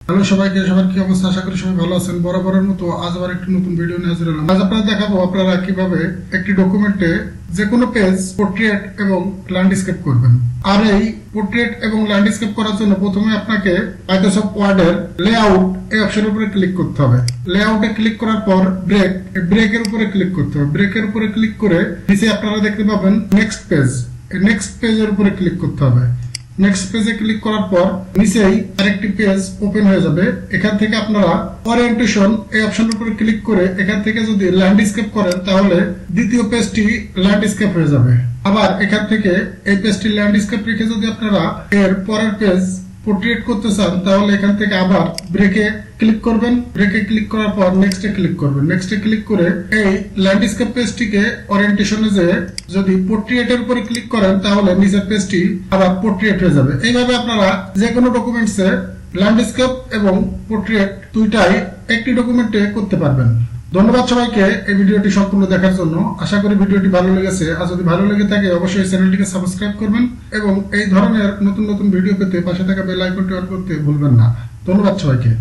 Hello সবাইকে, সবার কি অবস্থা? আশা করি সবাই ভালো আছেন। বরাবরের মতো আজ আবার একটি নতুন ভিডিও নিয়ে হাজির হলাম। আজ আপনারা দেখাবো আপনারা কিভাবে একটি ডকুমেন্টে যে কোনো পেজ পোর্ট্রেট এবং ল্যান্ডস্কেপ করবেন। আর এই পোর্ট্রেট এবং ল্যান্ডস্কেপ করার জন্য প্রথমে আপনাকে মাইক্রোসফট ওয়ার্ডের লেআউট এই অপশনের উপরে ক্লিক করতে হবে। লেআউটে ক্লিক করার পর ব্রেকের উপরে ক্লিক করতে হবে। ব্রেকের উপরে ক্লিক করে নিচে আপনারা দেখতে পাবেন নেক্সট পেজ। নেক্সট পেজের উপরে ক্লিক করতে হবে। নেক্সট পেজে ক্লিক করার পর নিচেই আরেকটি পেজ ওপেন হয়ে যাবে। এখান থেকে আপনারা ওরিয়েন্টেশন এই অপশনের উপরে ক্লিক করে এখান থেকে যদি ল্যান্ডস্কেপ করেন তাহলে দ্বিতীয় পেজটি ল্যান্ডস্কেপ হয়ে যাবে। আবার এখান থেকে এই পেজটি ল্যান্ডস্কেপ রেখে যদি আপনারা এর পরের পেজ পোর্ট্রেট করতে চান তাহলে এখান থেকে আবার ব্রেকে ক্লিক করবেন। ব্রেকে ক্লিক করার পর নেক্সটে ক্লিক করবেন। নেক্সটে ক্লিক করে এই ল্যান্ডস্কেপ পেজটিকে ওরিয়েন্টেশনে যে যদি পোর্ট্রেটের উপরে ক্লিক করেন তাহলে নিচের পেজটি আবার পোর্ট্রেট হয়ে যাবে। এইভাবে আপনারা যে কোনো ডকুমেন্টসে ল্যান্ডস্কেপ এবং পোর্ট্রেট দুইটাই একটি ডকুমেন্টে করতে পারবেন। ধন্যবাদ সবাইকে এই ভিডিওটি সম্পূর্ণ দেখার জন্য। আশা করি ভিডিওটি ভালো লেগেছে। আর যদি ভালো লেগে থাকে অবশ্যই চ্যানেলটিকে সাবস্ক্রাইব করবেন এবং এই ধরনের নতুন নতুন ভিডিও পেতে পাশে থাকা বেল আইকনটি অন করতে ভুলবেন না। ধন্যবাদ সবাইকে।